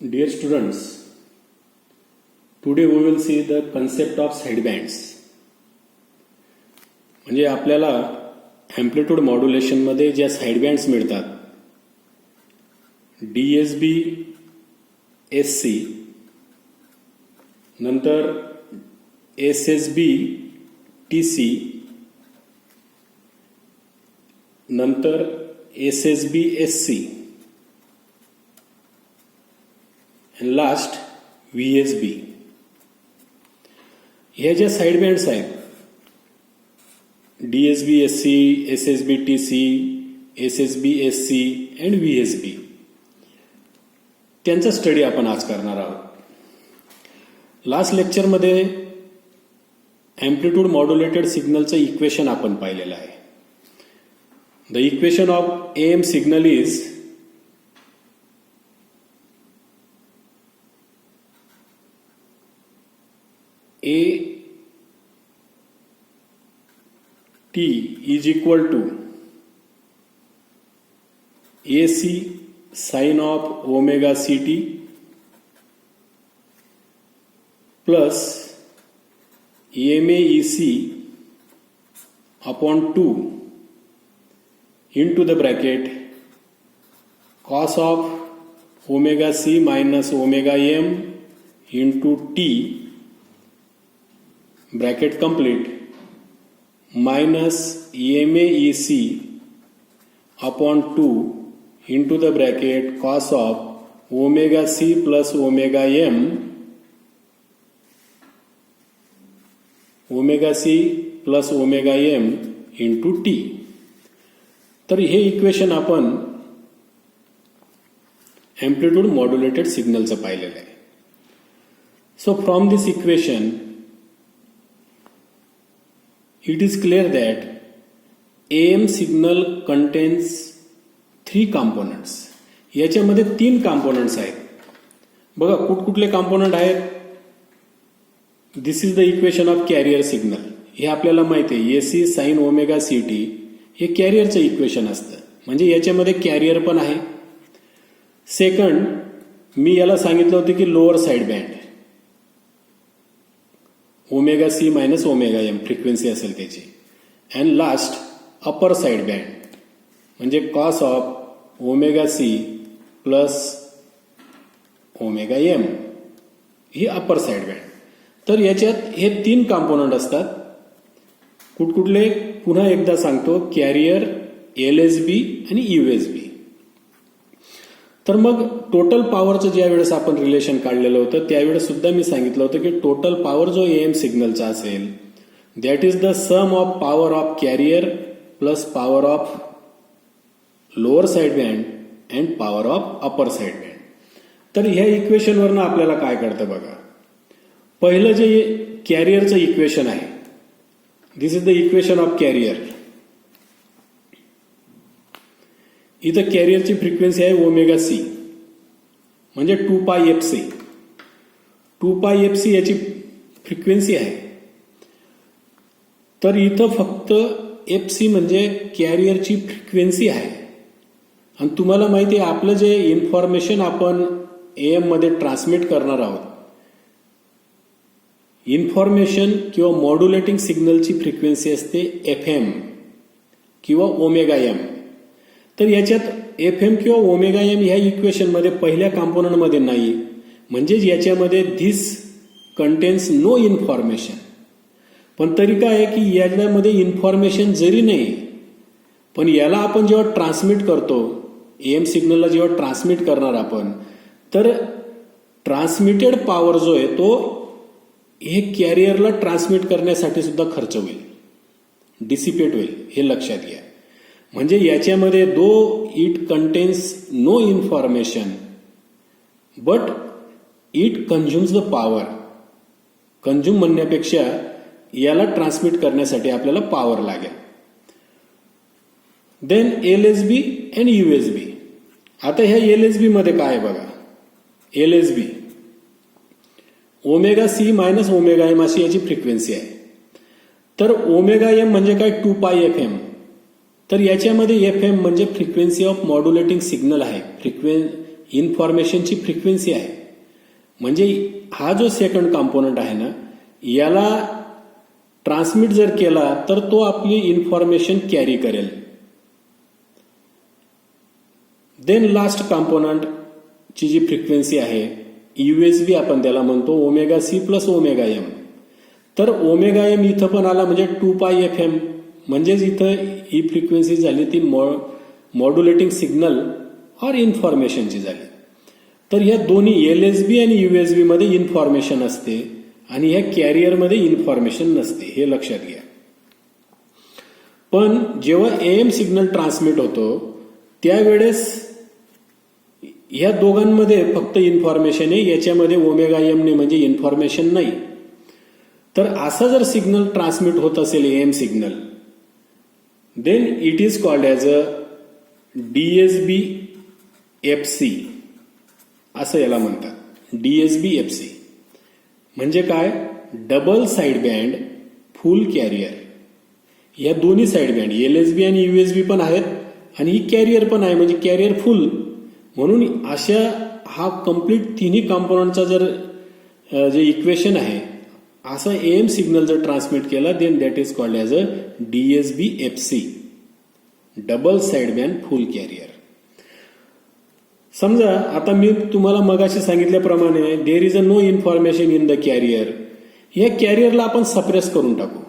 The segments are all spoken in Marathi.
Dear students, today we will see the concept of sidebands. म्हणजे आपल्याला एम्प्लिट्यूड मॉड्युलेशन मध्ये ज्या साइडबँड्स मिळतात DSB SC नंतर SSB TC नंतर SSB SC and last VSB. ह्या ज्या साइडबँड्स आहेत DSB SC, SSB TC, SSB SC and VSB, त्यांचा स्टडी आपण आज करणार आहोत. लास्ट लेक्चरमध्ये एम्प्लिट्यूड मॉड्युलेटेड सिग्नलचं इक्वेशन आपण पाहिलेलं आहे. The equation of AM signal is A T is equal to AC sin of omega CT plus EMA EC upon 2 into the bracket cos of omega C minus omega M into T bracket complete minus EMA EC upon 2 into the bracket cos of omega C plus omega M omega C plus omega M into T. तर हे इक्वेशन आपण एम्प्लिट्यूड मॉड्युलेटेड सिग्नलचं पाहिलेलं आहे. So from this equation it is clear that AM signal contains 3 components. याच्यामध्ये 3 components आहेत. बघा कुठकुठले component आहेत. This is the equation of carrier signal. हे आपल्याला माहिती आहे AC sin omega CT हे कॅरियरचं इक्वेशन असतं. म्हणजे याच्यामध्ये कॅरियर पण आहे. सेकंड, मी याला सांगितलं होतं की lower side band omega c minus omega m frequency असेल त्याची. And last upper side band म्हणजे cos of omega C plus omega m ही अपर साइड बँड. तर याच्यात हे 3 कॉम्पोनंट असतात. कुठकुठले पुन्हा एकदा सांगतो, कॅरियर, LSB आणि USB. तर मग टोटल पॉवरचं ज्या वेळेस आपण रिलेशन काढलेलं होतं त्यावेळेस सुद्धा मी सांगितलं होतं की टोटल पॉवर जो AM सिग्नलचा असेल that is the sum of power of carrier plus power of lower side band and power of upper side band. तर ह्या इक्वेशनवरनं आपल्याला काय कळतं बघा. पहिलं जे कॅरियरचं इक्वेशन आहे, this is the equation of carrier. इथं कॅरियरची फ्रिक्वेन्सी आहे ओमेगा सी म्हणजे 2π FC. 2π FC याची फ्रिक्वेन्सी आहे. तर इथं फक्त FC म्हणजे कॅरियरची फ्रिक्वेन्सी आहे. आणि तुम्हाला माहिती आहे आपलं जे इन्फॉर्मेशन आपण AM मध्ये ट्रान्समिट करणार आहोत, इन्फॉर्मेशन किंवा मॉड्युलेटिंग सिग्नलची फ्रिक्वेन्सी असते FM किंवा ओमेगा एम. तर याच्यात FM किंवा ओमेगा एम ह्या इक्वेशनमध्ये पहिल्या कॉम्पोनंटमध्ये नाही. म्हणजेच याच्यामध्ये धिस कंटेन्स नो इन्फॉर्मेशन. पण तरी काय आहे की याच्यामध्ये इन्फॉर्मेशन जरी नाही पण याला आपण जेव्हा ट्रान्समिट करतो AM सिग्नलला जेव्हा ट्रान्समिट करणार आपण, तर ट्रान्समिटेड पॉवर जो आहे तो हे कॅरियरला ट्रान्समिट करण्यासाठी सुद्धा खर्च होईल, डिसिपेट होईल. हे लक्षात घ्या. म्हणजे याच्यामध्ये though it contains no information but it consumes the power. Consume म्हणण्यापेक्षा याला ट्रान्समिट करण्यासाठी आपल्याला पॉवर लागेल. Then LSB and USB. आता ह्या LSB मध्ये काय आहे बघा. LSB omega c minus omega m अशी याची फ्रिक्वेन्सी आहे. तर ओमेगा एम म्हणजे काय 2π FM. तर याच्यामध्ये FM म्हणजे फ्रिक्वेन्सी ऑफ मॉड्युलेटिंग सिग्नल आहे. इन्फॉर्मेशनची फ्रिक्वेन्सी आहे. म्हणजे हा जो सेकंड कॉम्पोनंट आहे ना, याला ट्रान्समिट जर केला तर तो आपली इन्फॉर्मेशन कॅरी करेल. देन लास्ट कॉम्पोनंट ची जी फ्रिक्वेन्सी आहे यूएसबी आपण त्याला म्हणतो omega C plus omega M. तर ओमेगा एम इथं पण आला म्हणजे 2π FM, म्हणजेच इथं ही फ्रिक्वेन्सी झाली ती मॉड्युलेटिंग सिग्नल और इन्फॉर्मेशनची झाली. तर ह्या दोन्ही LSB आणि USB मध्ये इन्फॉर्मेशन असते आणि ह्या कॅरियरमध्ये इन्फॉर्मेशन नसते, हे लक्षात घ्या. पण जेव्हा AM सिग्नल ट्रान्समिट होतो त्यावेळेस ह्या दोघांमध्ये फक्त इन्फॉर्मेशन आहे, याच्यामध्ये ओमेगा एमने म्हणजे इन्फॉर्मेशन नाही. तर असा जर सिग्नल ट्रान्समिट होत असेल AM signal, then it is called as a DSB FC असं याला म्हणतात. DSB FC म्हणजे काय? Double side band full carrier. या दोन्ही साइड बँड LSB आणि USB पण आहेत आणि ही कॅरियर पण आहे, म्हणजे कॅरियर फुल. म्हणून अशा हा कम्प्लीट तिन्ही कॉम्पोनंटचा जर जे इक्वेशन आहे असा AM सिग्नल जर ट्रान्समिट केला then that is called as a DSB FC, double side band full carrier. समजा आता मी तुम्हाला मगाशी सांगितल्याप्रमाणे there is a no information in the carrier. या कॅरियरला आपण सप्रेस करून टाकू.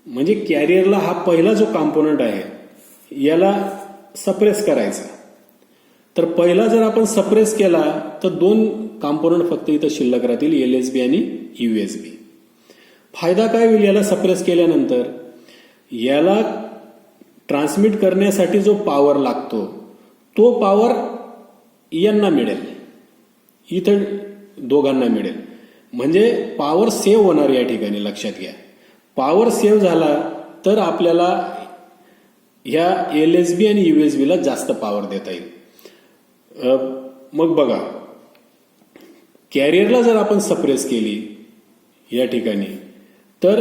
म्हणजे कॅरियरला हा पहिला जो कॉम्पोनंट आहे याला सप्रेस करायचा. तर पहिला जर आपण सप्रेस केला तर दोन कॉम्पोनंट फक्त इथं शिल्लक राहतील, LSB आणि USB. फायदा काय होईल याला सप्रेस केल्यानंतर? याला ट्रान्समिट करण्यासाठी जो पॉवर लागतो तो पॉवर यांना मिळेल, इथं दोघांना मिळेल. म्हणजे पॉवर सेव्ह होणार या ठिकाणी, लक्षात घ्या. पॉवर सेव्ह झाला तर आपल्याला ह्या LSB आणि USB ला जास्त पॉवर देता येईल. मग बघा, कॅरियरला जर आपण सप्रेस केली या ठिकाणी तर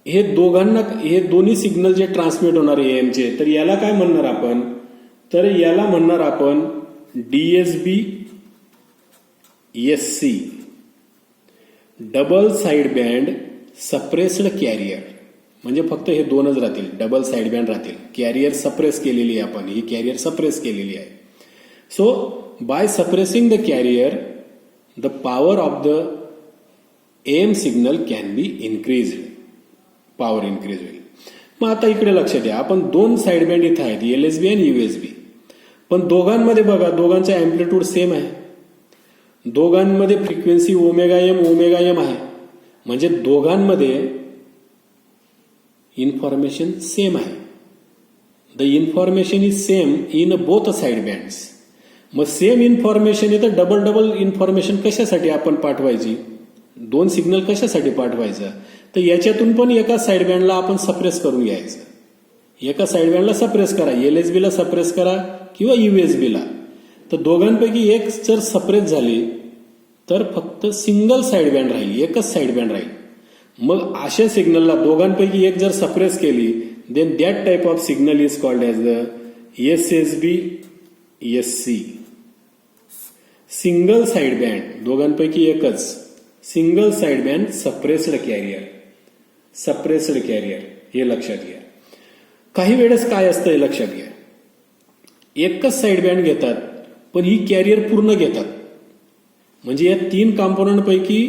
हे दोन्ही सिग्नल जे ट्रान्समिट होणार AMचे, तर याला काय म्हणणार आपण? तर याला म्हणणार आपण DSB SC, double side band suppressed carrier. म्हणजे फक्त हे दोनच राहतील, डबल साइड बँड राहतील. कॅरियर सप्रेस केलेली आहे आपण, ही कॅरियर सप्रेस केलेली आहे. So by suppressing the carrier the power of the AM signal can be increased, power increase होईल. मग आता इकडे लक्षात द्या, आपण दोन साइड बँड इथे आहेत LSB आणि USB. पण दोघांमध्ये बघा, दोघांचा अँप्लिट्यूड सेम आहे, दोघांमध्ये फ्रिक्वेन्सी ओमेगा एम आहे. म्हणजे दोघांमध्ये इन्फॉर्मेशन सेम आहे. The information is same in both side bands. मग सेम इन्फॉर्मेशन आहे तर डबल इन्फॉर्मेशन कशासाठी आपण पाठवायची? दोन सिग्नल कशासाठी पाठवायचं? तर याच्यातून पण एका साइड बँडला आपण सप्रेस करून घ्यायचं. एका साइड बँडला सप्रेस करा, LSB ला सप्रेस करा किंवा USB ला. तर दोघांपैकी एक जर सप्रेस झाली तर फक्त सिंगल साइड बँड राहील, एकच साइड बँड राहील. मग अशा सिग्नलला दोघांपैकी एक जर सप्रेस केली then that type of signal is called as the SSB SC, single side band. दोघांपैकी एकच single side band suppressed carrier, हे लक्षात घ्या. काही वेळेस काय असतं हे लक्षात घ्या, एकच साइड बँड घेतात पण ही कॅरियर पूर्ण घेतात. म्हणजे या तीन कॉम्पोनंट पैकी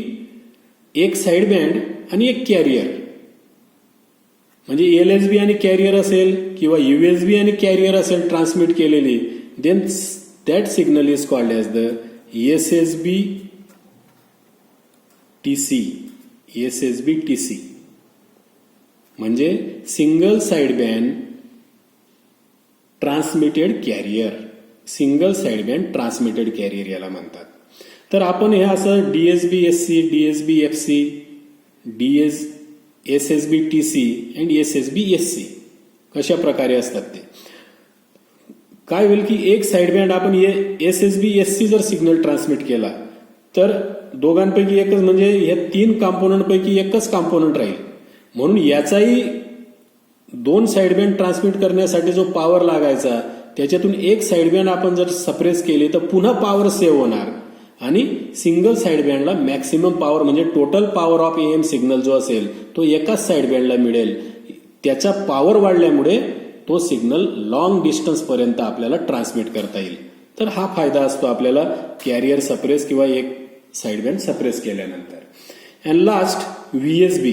एक साइड बँड आणि एक कॅरियर. म्हणजे LSB आणि कॅरियर असेल किंवा USB आणि कॅरियर असेल ट्रान्समिट केलेली, then that signal is called as the SSB TC. म्हणजे single side band transmitted carrier, single side band transmitted carrier याला म्हणतात. तर आपण हे असं DSB SC, DSB FC, SSB TC and SSB SC कशा प्रकारे असतात ते. काय होईल की एक साइड बँड आपण SSB SC जर सिग्नल ट्रान्समिट केला तर दोघांपैकी एकच, म्हणजे या तीन कॉम्पोनंट पैकी एकच कॉम्पोनंट राहील. म्हणून याचाही दोन साइड बँड ट्रान्समिट करण्यासाठी जो पॉवर लागायचा त्याच्यातून एक साईड बँड आपण जर सप्रेस केली तर पुन्हा पॉवर सेव्ह होणार आणि सिंगल साईड बँडला मॅक्सिमम पॉवर म्हणजे total power of am signal जो असेल तो एकाच साईड बँडला मिळेल. त्याचा पॉवर वाढल्यामुळे तो सिग्नल लॉंग डिस्टन्स पर्यंत आपल्याला ट्रान्समिट करता येईल. तर हा फायदा असतो आपल्याला कॅरियर सप्रेस किंवा एक साईड बँड सप्रेस केल्यानंतर. And last VSB.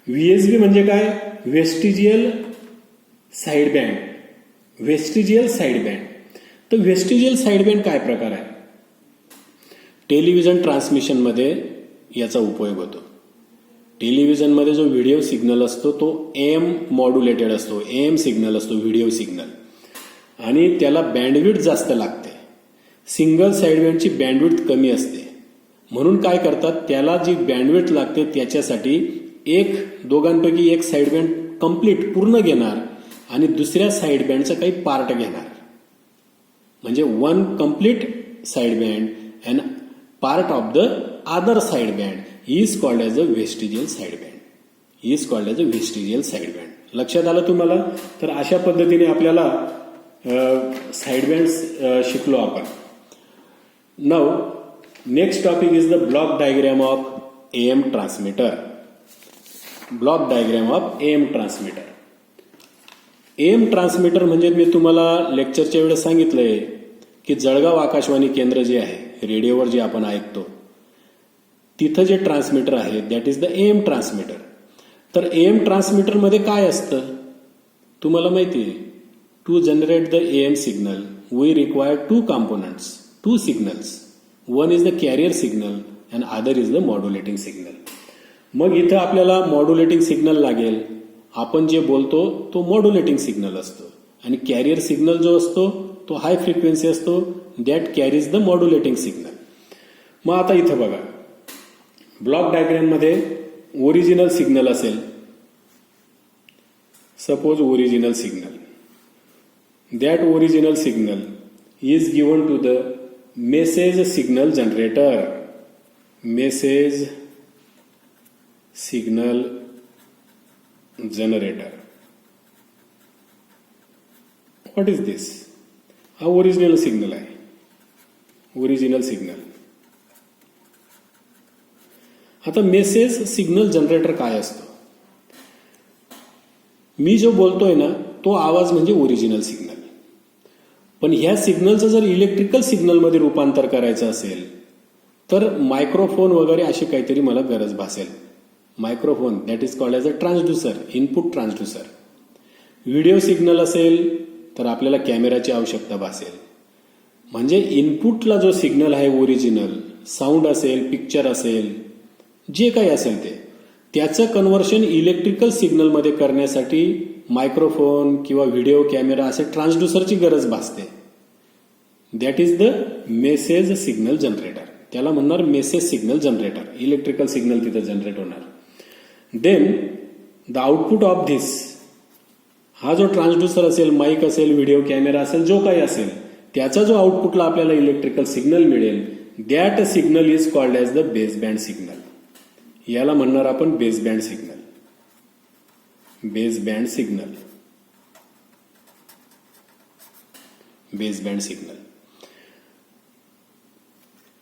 व्हीएसबी म्हणजे काय? Vestigial side band. Vestigial side band. तर वेस्टिजियल साईड बँड काय प्रकार आहे? टेलिव्हिजन ट्रान्समिशनमध्ये याचा उपयोग होतो. टेलिव्हिजनमध्ये जो व्हिडिओ सिग्नल असतो तो एएम मॉड्युलेटेड असतो. एएम सिग्नल असतो व्हिडिओ सिग्नल आणि त्याला बँडविड्थ जास्त लागते. सिंगल साईड बँडची बँडविड्थ कमी असते. म्हणून काय करतात, त्याला जी बँडविड्थ लागते त्याच्यासाठी दोघांपैकी एक साईड बँड कंप्लीट पूर्ण घेणार आणि दुसऱ्या साईड बँडचा काही पार्ट घेणार. म्हणजे one complete side band and part of the other side band is called as a vestigial side band. Is called as a vestigial side band. लक्षात आलं तुम्हाला? तर अशा पद्धतीने आपल्याला साईड बँड्स शिकलो आपण. Now next topic is the block diagram of am transmitter. Block diagram of am transmitter. Am transmitter म्हणजे मी तुम्हाला लेक्चरच्या वेळेस सांगितलंय की जळगाव आकाशवाणी केंद्र जे आहे रेडिओवर जे आपण ऐकतो तिथं जे ट्रान्समीटर आहे that is the AM transmitter. तर एएम ट्रान्समीटरमध्ये काय असतं तुम्हाला माहिती आहे? To generate the AM signal we require two components, two signals. One is the carrier signal and other is the modulating signal. मग इथं आपल्याला मॉड्युलेटिंग सिग्नल लागेल. आपण जे बोलतो तो मॉड्युलेटिंग सिग्नल असतो आणि कॅरियर सिग्नल जो असतो तो हाय फ्रिक्वेन्सी असतो. That carries the modulating signal. मग आता इथं बघा ब्लॉक डायग्राममध्ये ओरिजिनल सिग्नल असेल. Suppose original signal. That original signal is given to the message signal generator. Message signal generator. What is this? हा ओरिजिनल सिग्नल आहे. Original signal. आता मेसेज सिग्नल जनरेटर काय असतो? मी जो बोलतोय ना तो आवाज म्हणजे ओरिजिनल सिग्नल. पण ह्या सिग्नलचं जर इलेक्ट्रिकल सिग्नलमध्ये रूपांतर करायचं असेल तर मायक्रोफोन वगैरे अशी काहीतरी मला गरज भासेल. Microphone that is called as a transducer, input transducer. Video signal असेल तर आपल्याला कॅमेराची आवश्यकता भासेल. म्हणजे इनपुटला जो सिग्नल आहे ओरिजिनल, साऊंड असेल, पिक्चर असेल, जे काही असेल ते त्याचं कन्व्हर्शन इलेक्ट्रिकल सिग्नलमध्ये करण्यासाठी मायक्रोफोन किंवा व्हिडिओ कॅमेरा असे ट्रान्सड्युसरची गरज भासते. That is the message signal generator. त्याला म्हणणार message signal generator. Electrical signal तिथं जनरेट होणार. Then the output of this, हा जो ट्रान्सड्युसर असेल, माईक असेल, व्हिडिओ कॅमेरा असेल, जो काही असेल त्याचा जो आउटपुटला आपल्याला इलेक्ट्रिकल सिग्नल मिळेल that signal is called as the base band signal. याला म्हणणार आपण base band signal. Base band signal. Base band signal.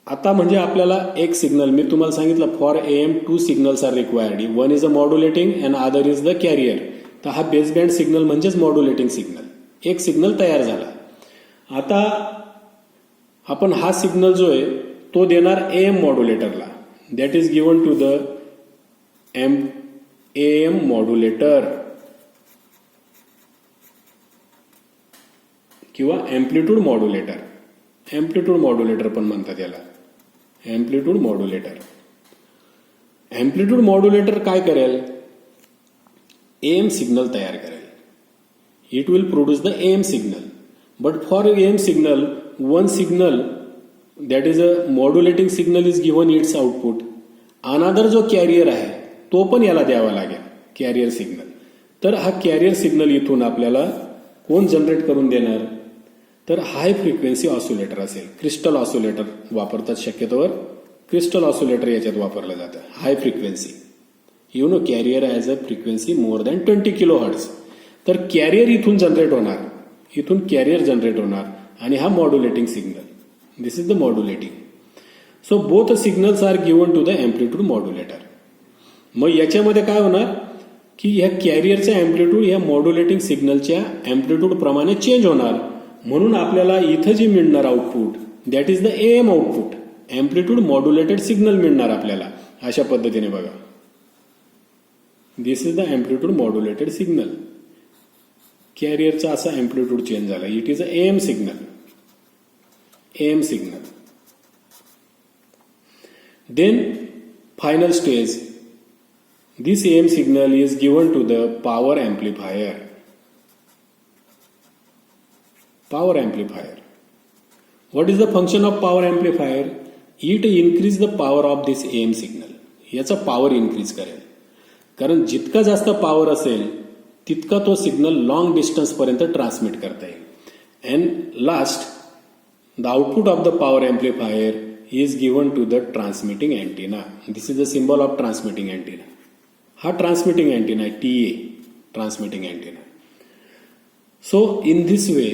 आता म्हणजे आपल्याला एक सिग्नल मी तुम्हाला सांगितलं for AM two signals are required. One is a modulating and other is the carrier. तर हा बेस बँड सिग्नल म्हणजेच मॉड्युलेटिंग सिग्नल. एक सिग्नल तयार झाला. आता आपण हा सिग्नल जो आहे तो देणार एएम मॉड्युलेटरला. That is given to the AM modulator किंवा एम्प्लिट्यूड मॉड्युलेटर. एम्प्लिट्यूड मॉड्युलेटर पण म्हणतात याला. Amplitude modulator. एम्प्लिट्यूड मॉड्युलेटर काय करेल? एएम सिग्नल तयार करेल. It will produce the AM signal. But for am signal one signal that is a modulating signal is given it's output. अनादर जो कॅरियर आहे तो पण याला द्यावा लागेल, कॅरियर सिग्नल. तर हा कॅरियर सिग्नल इथून आपल्याला कोण जनरेट करून देणार? तर हाय फ्रिक्वेन्सी ऑसिलेटर असेल. क्रिस्टल ऑसिलेटर वापरतात शक्यतोवर. क्रिस्टल ऑसिलेटर याच्यात वापरलं जातं. High frequency. You know carrier as a frequency more than 20 kilo hertz. तर कॅरियर इथून जनरेट होणार, इथून कॅरियर जनरेट होणार आणि हा modulating signal. This is the modulating. So both signals are given to the amplitude modulator. मग याच्यामध्ये काय होणार की ह्या कॅरियरचा एम्प्लिट्यूड ह्या मॉड्युलेटिंग सिग्नलच्या एम्प्लिट्यूड प्रमाणे चेंज होणार. म्हणून आपल्याला इथं जे मिळणार output that is the AM output, amplitude modulated signal मिळणार आपल्याला अशा पद्धतीने बघा. This is the amplitude modulated signal. कॅरियरचा असा एम्प्लिट्यूड चेंज झाला. It is a AM signal. AM signal. Then final stage. This AM signal is given to the power amplifier. Power amplifier. What is the function of power amplifier? It increase the power of this AM signal. याचा पॉवर इन्क्रीज करेल. कारण जितका जास्त पॉवर असेल तितका तो सिग्नल लॉंग डिस्टन्स पर्यंत ट्रान्समिट करता येईल. And last the output of the power amplifier is given to the transmitting antenna. This is the symbol of transmitting antenna. हा ट्रान्समिटिंग अँटिना आहे, TA transmitting antenna. So in this way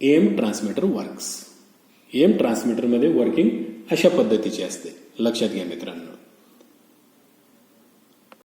AM transmitter works. AM ट्रान्समीटरमध्ये वर्किंग अशा पद्धतीची असते. लक्षात घ्या मित्रांनो.